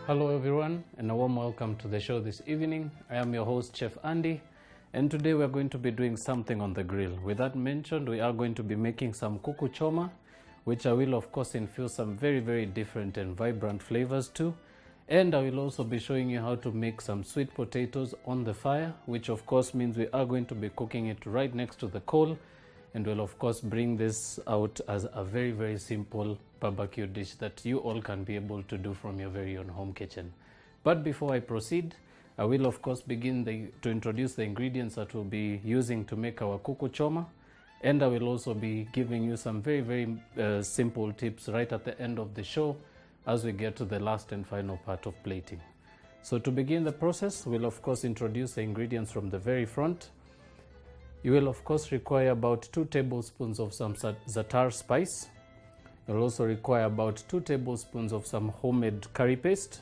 Hello everyone, and a warm welcome to the show this evening. I am your host, Chef Andy, and today we are going to be doing something on the grill. With that mentioned, we are going to be making some kuku choma, which I will of course infuse some very different and vibrant flavors to. And I will also be showing you how to make some sweet potatoes on the fire, which of course means we are going to be cooking it right next to the coal, and will of course bring this out as a very simple barbecue dish that you all can be able to do from your very own home kitchen. But before I proceed, I will of course begin to introduce the ingredients that we'll be using to make our kuku choma, and I will also be giving you some very simple tips right at the end of the show as we get to the last and final part of plating. So to begin the process, we'll of course introduce the ingredients from the very front. You will of course require about 2 tablespoons of some za'atar spice. You'll also require about 2 tablespoons of some homemade curry paste.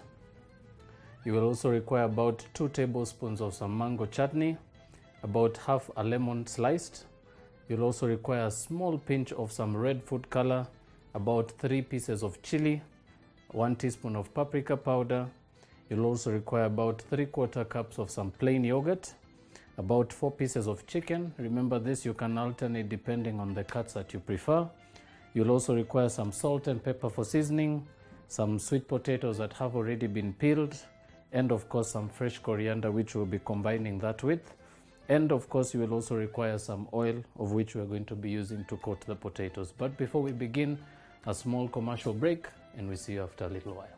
You will also require about 2 tablespoons of some mango chutney, about half a lemon sliced. You'll also require a small pinch of some red food color, about 3 pieces of chili, 1 teaspoon of paprika powder. You'll also require about 3/4 cups of some plain yogurt, about 4 pieces of chicken. Remember this, you can alternate depending on the cuts that you prefer. You'll also require some salt and pepper for seasoning, some sweet potatoes that have already been peeled, and of course some fresh coriander, which we'll be combining that with. And of course you will also require some oil, of which we're going to be using to coat the potatoes. But before we begin, a small commercial break, and we see you after a little while.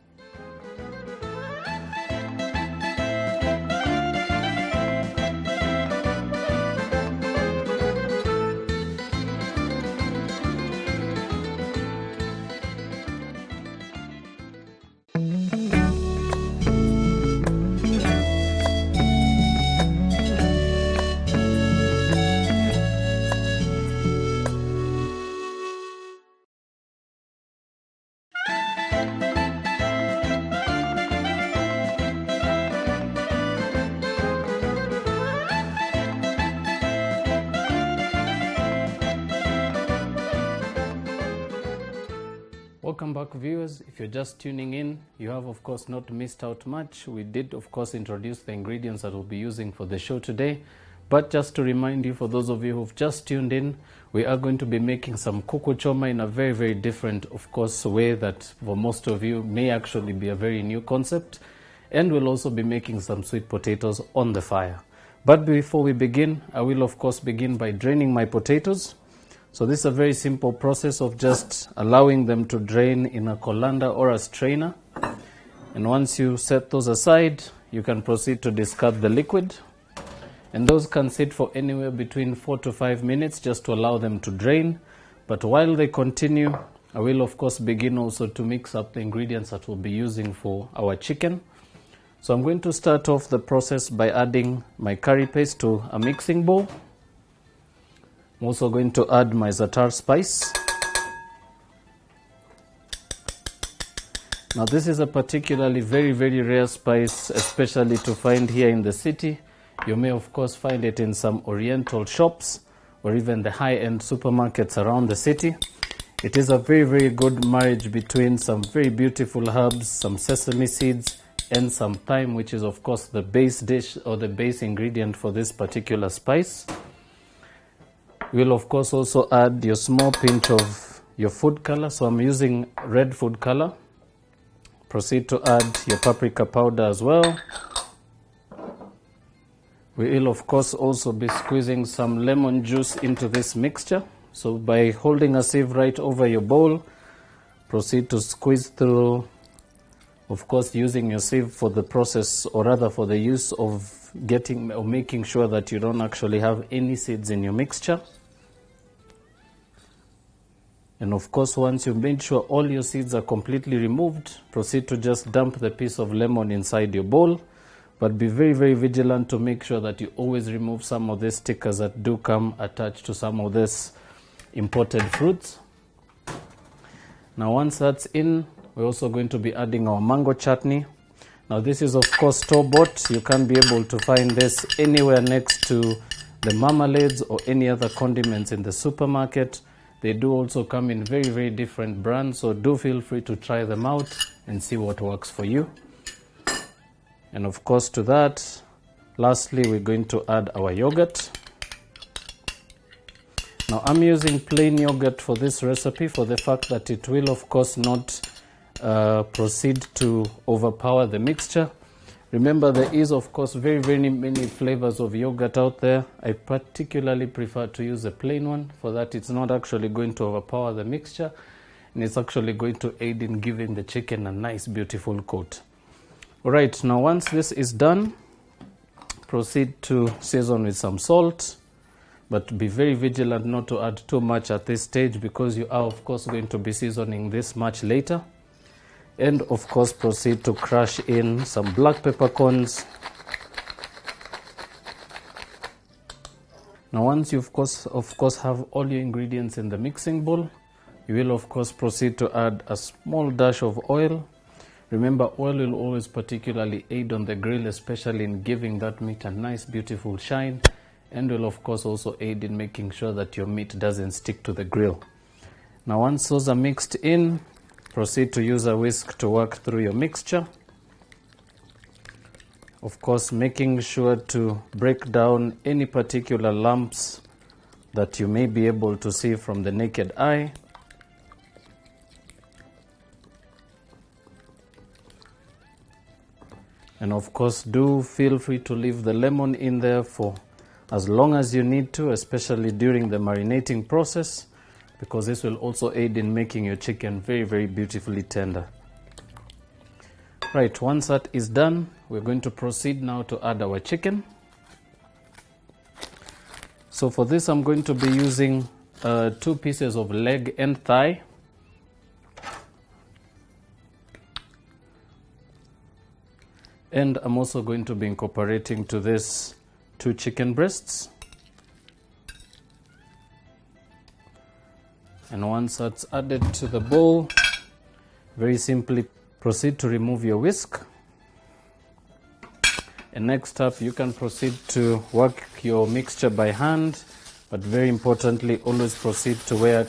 Welcome back viewers. If you're just tuning in, you have of course not missed out much. We did of course introduce the ingredients that we'll be using for the show today. But just to remind you, for those of you who've just tuned in, we are going to be making some kuku choma in a very different of course way that for most of you may actually be a very new concept. And we'll also be making some sweet potatoes on the fire. But before we begin, I will of course begin by draining my potatoes. So this is a very simple process of just allowing them to drain in a colander or a strainer. And once you set those aside, you can proceed to discard the liquid. And those can sit for anywhere between 4 to 5 minutes just to allow them to drain. But while they continue, I will of course begin also to mix up the ingredients that we'll be using for our chicken. So I'm going to start off the process by adding my curry paste to a mixing bowl. I'm also going to add my za'atar spice. Now this is a particularly very rare spice, especially to find here in the city. You may of course find it in some oriental shops or even the high-end supermarkets around the city. It is a very good marriage between some very beautiful herbs, some sesame seeds, and some thyme, which is of course the base dish or the base ingredient for this particular spice. You'll of course also add your small pinch of your food color. So I'm using red food color. Proceed to add your paprika powder as well. We will of course also be squeezing some lemon juice into this mixture. So by holding a sieve right over your bowl, proceed to squeeze through, of course using your sieve for the process, or rather for the use of getting or making sure that you don't actually have any seeds in your mixture. And of course, once you've made sure all your seeds are completely removed, proceed to just dump the piece of lemon inside your bowl. But be very, very vigilant to make sure that you always remove some of these stickers that do come attached to some of this imported fruits. Now once that's in, we're also going to be adding our mango chutney. Now this is of course store-bought. You can't be able to find this anywhere next to the marmalades or any other condiments in the supermarket. They do also come in very, very different brands, so do feel free to try them out and see what works for you. And of course to that, lastly, we're going to add our yogurt. Now I'm using plain yogurt for this recipe for the fact that it will of course not proceed to overpower the mixture. Remember, there is of course very, very many flavors of yogurt out there. I particularly prefer to use a plain one. For that, it's not actually going to overpower the mixture, and it's actually going to aid in giving the chicken a nice beautiful coat. Alright, now once this is done, proceed to season with some salt, but be very vigilant not to add too much at this stage, because you are of course going to be seasoning this much later. And of course proceed to crush in some black peppercorns. Now once you of course have all your ingredients in the mixing bowl, you will of course proceed to add a small dash of oil. Remember, oil will always particularly aid on the grill, especially in giving that meat a nice beautiful shine, and will of course also aid in making sure that your meat doesn't stick to the grill. Now once those are mixed in, proceed to use a whisk to work through your mixture. Of course, making sure to break down any particular lumps that you may be able to see from the naked eye. And of course, do feel free to leave the lemon in there for as long as you need to, especially during the marinating process, because this will also aid in making your chicken very, very beautifully tender. Right, once that is done, we're going to proceed now to add our chicken. So for this, I'm going to be using 2 pieces of leg and thigh. And I'm also going to be incorporating to this 2 chicken breasts. And once that's added to the bowl, very simply proceed to remove your whisk. And next up, you can proceed to work your mixture by hand, but very importantly, always proceed to wear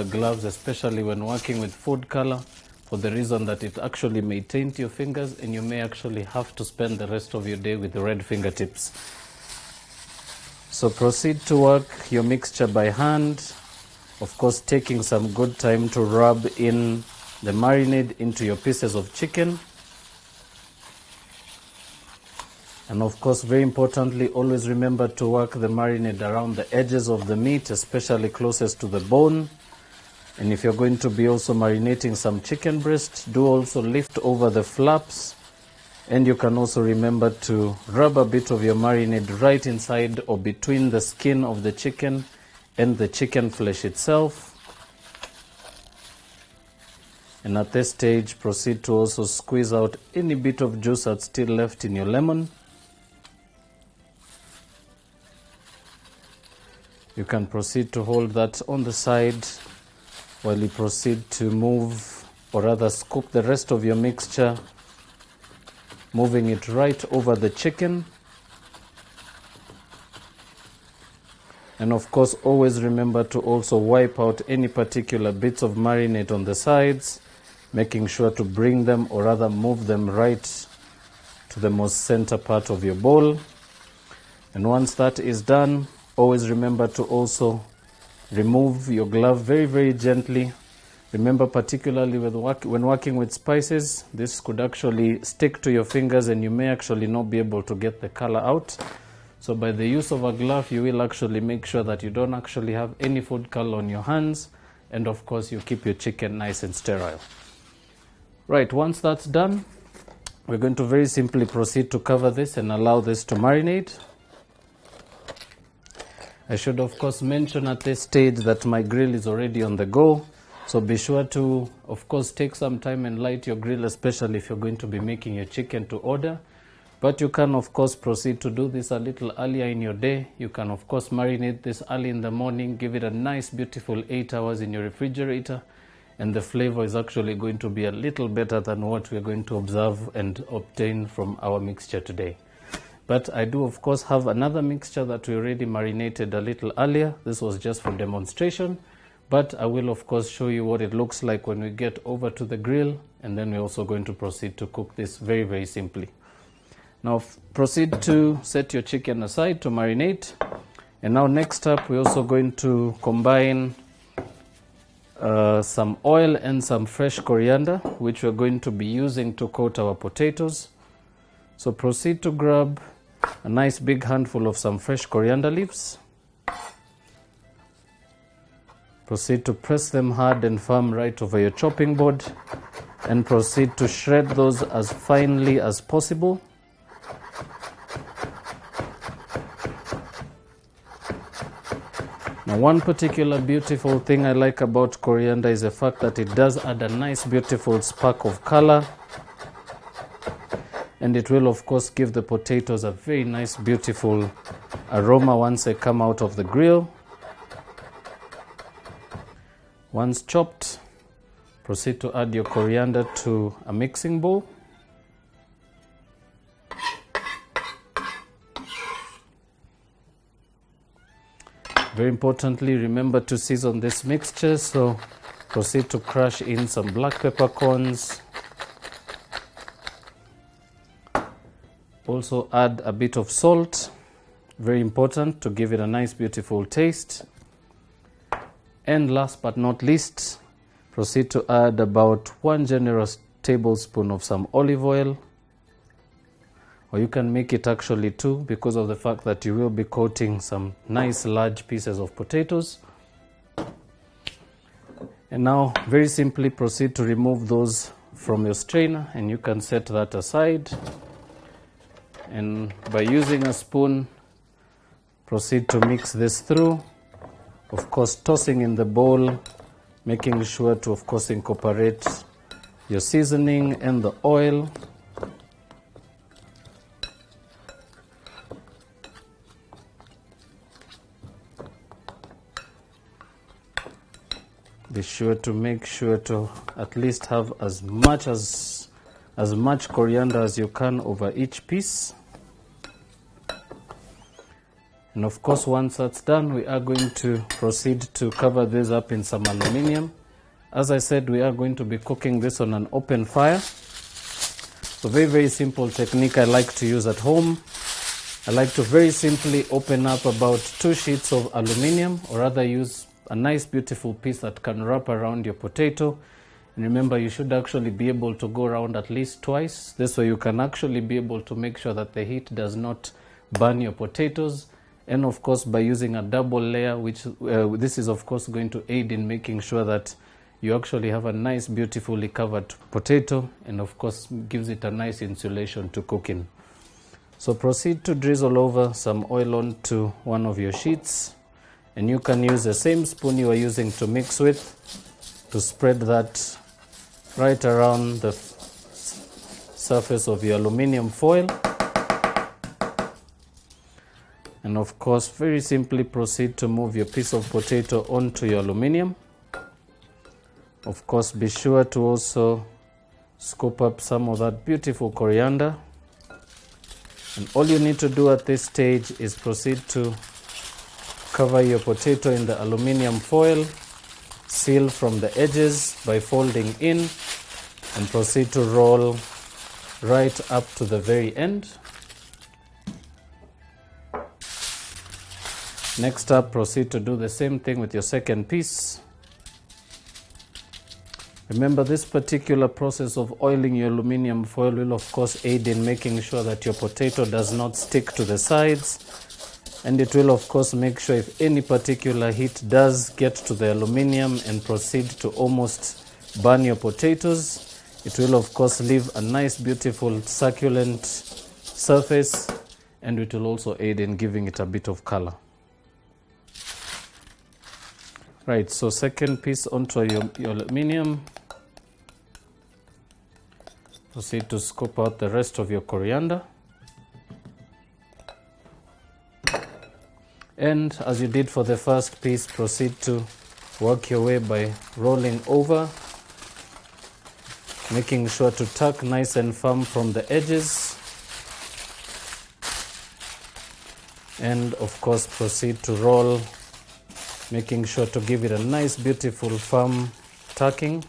gloves, especially when working with food color, for the reason that it actually may taint your fingers and you may actually have to spend the rest of your day with the red fingertips. So proceed to work your mixture by hand, of course taking some good time to rub in the marinade into your pieces of chicken. And of course, very importantly, always remember to work the marinade around the edges of the meat, especially closest to the bone. And if you're going to be also marinating some chicken breast, do also lift over the flaps. And you can also remember to rub a bit of your marinade right inside or between the skin of the chicken and the chicken flesh itself. And at this stage, proceed to also squeeze out any bit of juice that's still left in your lemon. You can proceed to hold that on the side while you proceed to move, or rather scoop the rest of your mixture, moving it right over the chicken. And of course, always remember to also wipe out any particular bits of marinade on the sides, making sure to bring them, or rather move them right to the most center part of your bowl. And once that is done, always remember to also remove your glove very, very gently. Remember, particularly when working with spices, this could actually stick to your fingers and you may actually not be able to get the color out. So by the use of a glove, you will actually make sure that you don't actually have any food color on your hands. And of course, you keep your chicken nice and sterile. Right, once that's done, we're going to very simply proceed to cover this and allow this to marinate. I should of course mention at this stage that my grill is already on the go. So be sure to, of course, take some time and light your grill, especially if you're going to be making your chicken to order. But you can, of course, proceed to do this a little earlier in your day. You can, of course, marinate this early in the morning, give it a nice, beautiful 8 hours in your refrigerator, and the flavor is actually going to be a little better than what we're going to observe and obtain from our mixture today. But I do, of course, have another mixture that we already marinated a little earlier. This was just for demonstration. But I will, of course, show you what it looks like when we get over to the grill, and then we're also going to proceed to cook this very, very simply. Now proceed to set your chicken aside to marinate. And now next up, we're also going to combine some oil and some fresh coriander, which we're going to be using to coat our potatoes. So proceed to grab a nice big handful of some fresh coriander leaves. Proceed to press them hard and firm right over your chopping board, and proceed to shred those as finely as possible. Now, one particular beautiful thing I like about coriander is the fact that it does add a nice beautiful spark of color, and it will, of course, give the potatoes a very nice beautiful aroma once they come out of the grill. Once chopped, proceed to add your coriander to a mixing bowl. Very importantly, remember to season this mixture, so proceed to crush in some black peppercorns. Also add a bit of salt, very important to give it a nice beautiful taste. And last but not least, proceed to add about 1 generous tablespoon of some olive oil. Or you can make it actually 2, because of the fact that you will be coating some nice large pieces of potatoes. And now very simply proceed to remove those from your strainer, and you can set that aside. And by using a spoon, proceed to mix this through. Of course, tossing in the bowl, making sure to, of course, incorporate your seasoning and the oil. Be sure to make sure to at least have as much coriander as you can over each piece. And of course, once that's done, we are going to proceed to cover this up in some aluminium. As I said, we are going to be cooking this on an open fire. So very, very simple technique I like to use at home. I like to very simply open up about 2 sheets of aluminium, or rather use a nice beautiful piece that can wrap around your potato. And remember, you should actually be able to go around at least twice. This way you can actually be able to make sure that the heat does not burn your potatoes. And of course, by using a double layer, which this is of course going to aid in making sure that you actually have a nice beautifully covered potato, and of course gives it a nice insulation to cook in. So proceed to drizzle over some oil onto one of your sheets, and you can use the same spoon you are using to mix with to spread that right around the surface of your aluminium foil. And of course, very simply proceed to move your piece of potato onto your aluminium. Of course, be sure to also scoop up some of that beautiful coriander. And all you need to do at this stage is proceed to cover your potato in the aluminium foil, seal from the edges by folding in, and proceed to roll right up to the very end. Next up, proceed to do the same thing with your second piece. Remember, this particular process of oiling your aluminium foil will of course aid in making sure that your potato does not stick to the sides, and it will of course make sure if any particular heat does get to the aluminium and proceed to almost burn your potatoes, it will of course leave a nice beautiful succulent surface, and it will also aid in giving it a bit of color. Right, so second piece onto your aluminium. Proceed to scoop out the rest of your coriander. And as you did for the first piece, proceed to work your way by rolling over, making sure to tuck nice and firm from the edges. And of course proceed to roll, making sure to give it a nice, beautiful, firm tucking.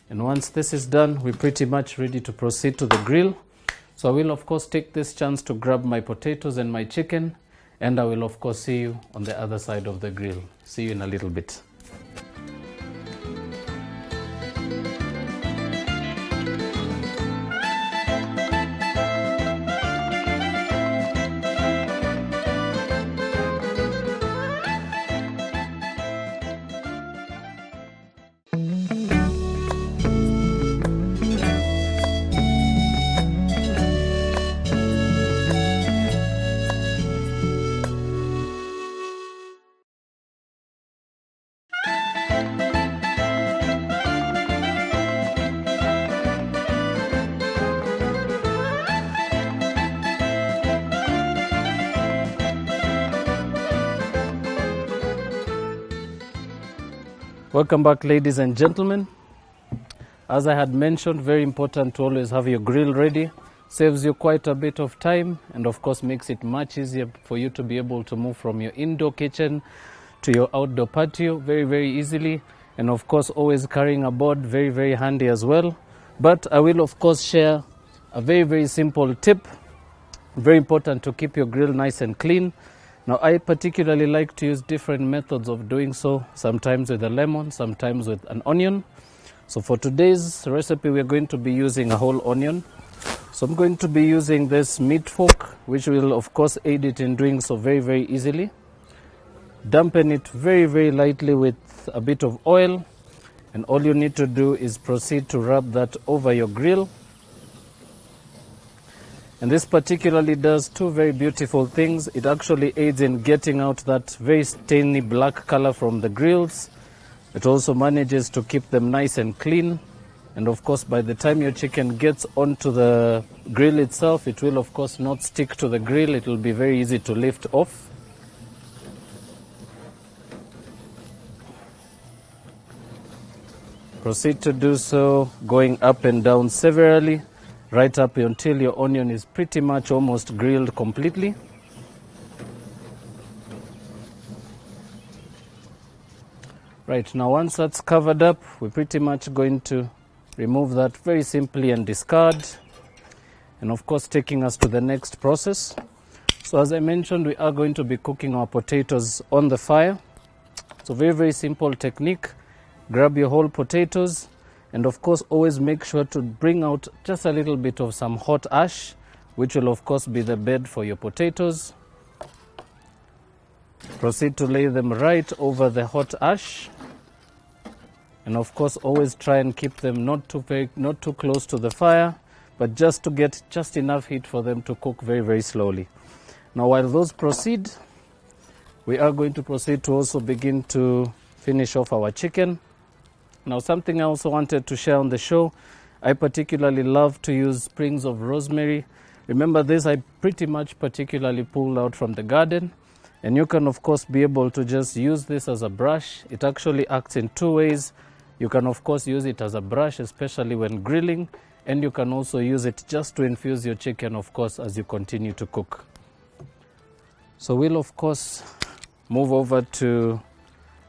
And once this is done, we're pretty much ready to proceed to the grill. So I will of course take this chance to grab my potatoes and my chicken, and I will of course see you on the other side of the grill. See you in a little bit. Welcome back, ladies and gentlemen. As I had mentioned, very important to always have your grill ready. Saves you quite a bit of time, and of course makes it much easier for you to be able to move from your indoor kitchen to your outdoor patio very easily. And of course always carrying a board, very handy as well. But I will of course share a very simple tip. Very important to keep your grill nice and clean. Now I particularly like to use different methods of doing so, sometimes with a lemon, sometimes with an onion. So for today's recipe we're going to be using a whole onion. So I'm going to be using this meat fork, which will of course aid it in doing so very easily. Dampen it very lightly with a bit of oil, and all you need to do is proceed to rub that over your grill. And this particularly does two very beautiful things. It actually aids in getting out that very stainy black color from the grills. It also manages to keep them nice and clean. And of course, by the time your chicken gets onto the grill itself, it will of course not stick to the grill. It will be very easy to lift off. Proceed to do so, going up and down severally, right up until your onion is pretty much almost grilled completely. Right, now once that's covered up, we're pretty much going to remove that very simply and discard. And of course taking us to the next process. So as I mentioned, we are going to be cooking our potatoes on the fire. So very simple technique. Grab your whole potatoes, and of course always make sure to bring out just a little bit of some hot ash, which will of course be the bed for your potatoes. Proceed to lay them right over the hot ash, and of course always try and keep them not too close to the fire, but just to get just enough heat for them to cook very slowly. Now while those proceed, we are going to proceed to also begin to finish off our chicken. Now something I also wanted to share on the show, I particularly love to use sprigs of rosemary. Remember this, I pretty much particularly pulled out from the garden, and you can of course be able to just use this as a brush. It actually acts in two ways. You can of course use it as a brush, especially when grilling, and you can also use it just to infuse your chicken, of course, as you continue to cook. So we'll of course move over to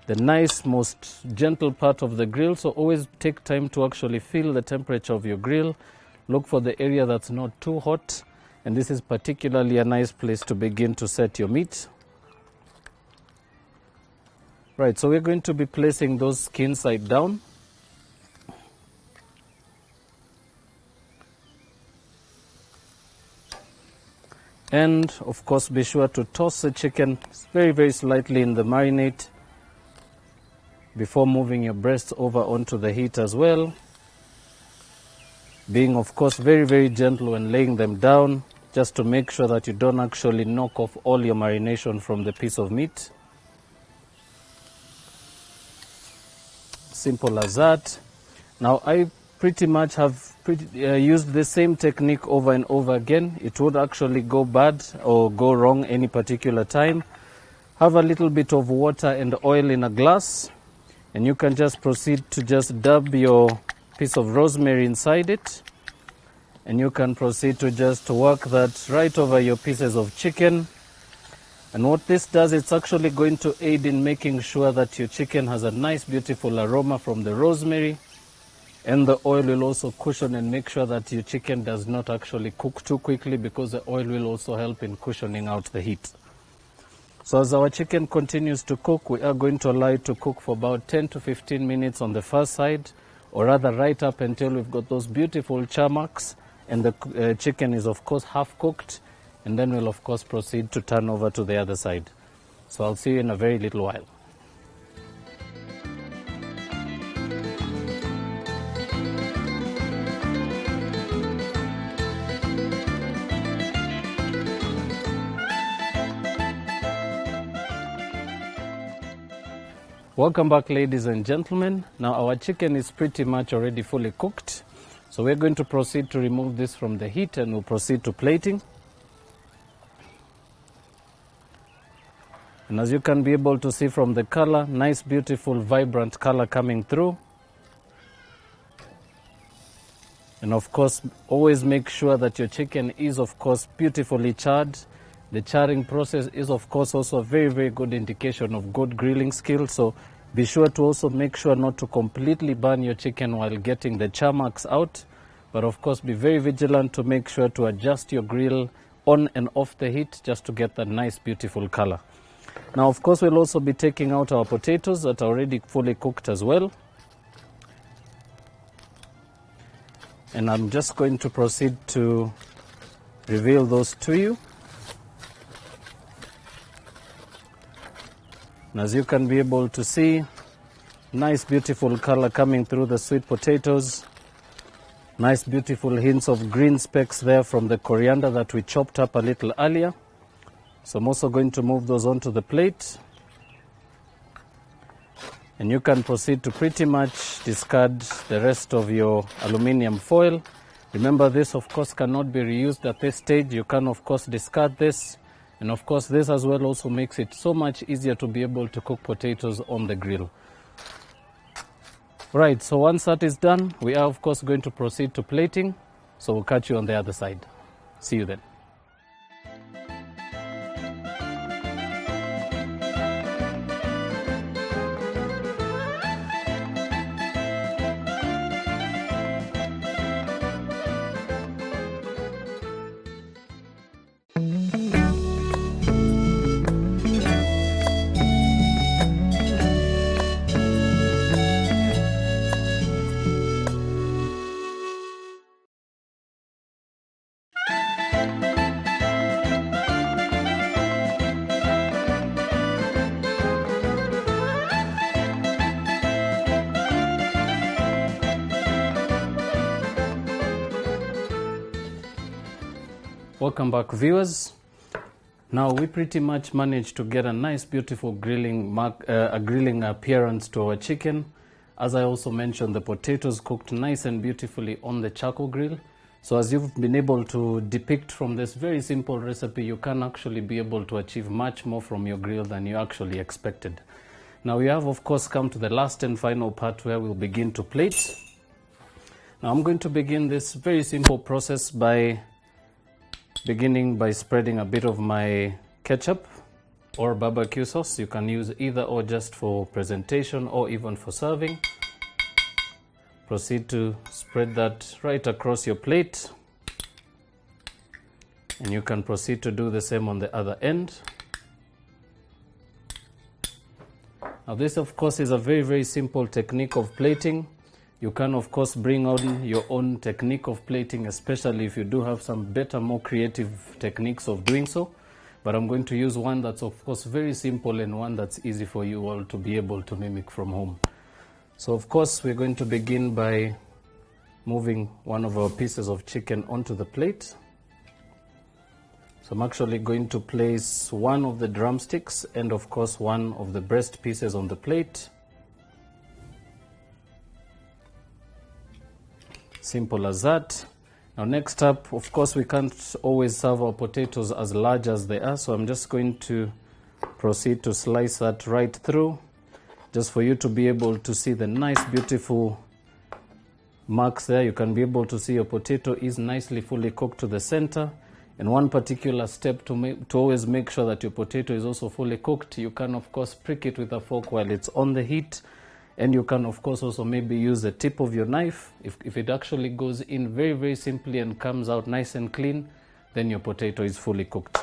the nice, most gentle part of the grill. So always take time to actually feel the temperature of your grill. Look for the area that's not too hot. And this is particularly a nice place to begin to set your meat. Right, so we're going to be placing those skin side down. And of course be sure to toss the chicken very slightly in the marinade before moving your breasts over onto the heat as well. Being of course very gentle when laying them down, just to make sure that you don't actually knock off all your marination from the piece of meat. simple as that. Now I pretty much have used the same technique over and over again. It would actually go bad or go wrong any particular time. Have a little bit of water and oil in a glass, and you can just proceed to just dab your piece of rosemary inside it, and you can proceed to just work that right over your pieces of chicken. And what this does, it's actually going to aid in making sure that your chicken has a nice beautiful aroma from the rosemary, and the oil will also cushion and make sure that your chicken does not actually cook too quickly, because the oil will also help in cushioning out the heat. So as our chicken continues to cook, we are going to allow it to cook for about 10 to 15 minutes on the first side, or rather right up until we've got those beautiful char marks and the chicken is of course half cooked, and then we'll of course proceed to turn over to the other side. So I'll see you in a very little while. Welcome back, ladies and gentlemen. Now our chicken is pretty much already fully cooked. So we're going to proceed to remove this from the heat, and we'll proceed to plating. And as you can be able to see from the color, nice, beautiful, vibrant color coming through. And of course, always make sure that your chicken is of course beautifully charred. The charring process is of course also a very, very good indication of good grilling skill. So be sure to also make sure not to completely burn your chicken while getting the char marks out. But of course, be very vigilant to make sure to adjust your grill on and off the heat just to get that nice, beautiful color. Now, of course, we'll also be taking out our potatoes that are already fully cooked as well. And I'm just going to proceed to reveal those to you. And as you can be able to see, nice beautiful color coming through the sweet potatoes. Nice beautiful hints of green specks there from the coriander that we chopped up a little earlier. So I'm also going to move those onto the plate. And you can proceed to pretty much discard the rest of your aluminium foil. Remember, this of course cannot be reused at this stage. You can of course discard this. And of course, this as well also makes it so much easier to be able to cook potatoes on the grill. Right, so once that is done, we are of course going to proceed to plating. So we'll catch you on the other side. See you then. Welcome back, viewers. Now we pretty much managed to get a nice beautiful grilling appearance to our chicken. As I also mentioned, the potatoes cooked nice and beautifully on the charcoal grill. So as you've been able to depict from this very simple recipe, you can actually be able to achieve much more from your grill than you actually expected. Now we have of course come to the last and final part where we'll begin to plate. Now I'm going to begin this very simple process by beginning by spreading a bit of my ketchup or barbecue sauce. You can use either or just for presentation or even for serving. Proceed to spread that right across your plate. And you can proceed to do the same on the other end. Now this of course is a very, very simple technique of plating. You can of course bring on your own technique of plating, especially if you do have some better, more creative techniques of doing so. But I'm going to use one that's of course very simple and one that's easy for you all to be able to mimic from home. So of course we're going to begin by moving one of our pieces of chicken onto the plate. So I'm actually going to place one of the drumsticks and of course one of the breast pieces on the plate. Simple as that. Now next up, of course, we can't always serve our potatoes as large as they are, so I'm just going to proceed to slice that right through, just for you to be able to see the nice, beautiful marks there. You can be able to see your potato is nicely fully cooked to the center. And one particular step to always make sure that your potato is also fully cooked, you can of course prick it with a fork while it's on the heat. And you can of course also maybe use the tip of your knife. If it actually goes in very, very simply and comes out nice and clean, then your potato is fully cooked.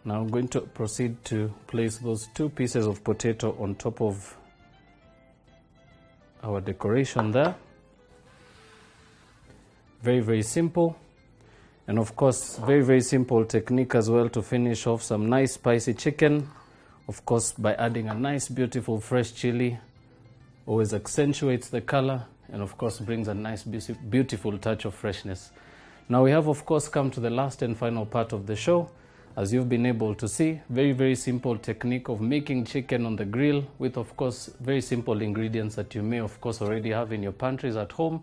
Now I'm going to proceed to place those 2 pieces of potato on top of our decoration there. Very, very simple. And of course, very, very simple technique as well to finish off some nice spicy chicken. Of course, by adding a nice, beautiful fresh chili, always accentuates the color and of course brings a nice, beautiful touch of freshness. Now we have of course come to the last and final part of the show. As you've been able to see, very, very simple technique of making chicken on the grill with of course very simple ingredients that you may of course already have in your pantries at home.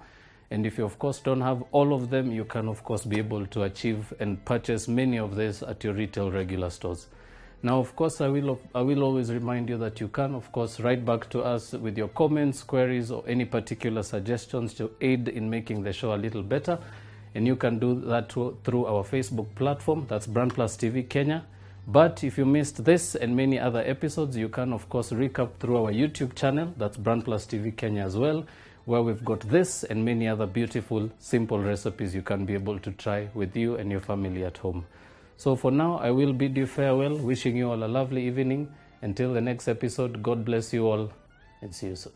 And if you of course don't have all of them, you can of course be able to achieve and purchase many of these at your retail regular stores. Now of course I will always remind you that you can of course write back to us with your comments, queries or any particular suggestions to aid in making the show a little better. And you can do that through our Facebook platform, that's BrandPlus TV Kenya. But if you missed this and many other episodes, you can of course recap through our YouTube channel, that's BrandPlus TV Kenya as well, where we've got this and many other beautiful, simple recipes you can be able to try with you and your family at home. So for now, I will bid you farewell, wishing you all a lovely evening. Until the next episode, God bless you all and see you soon.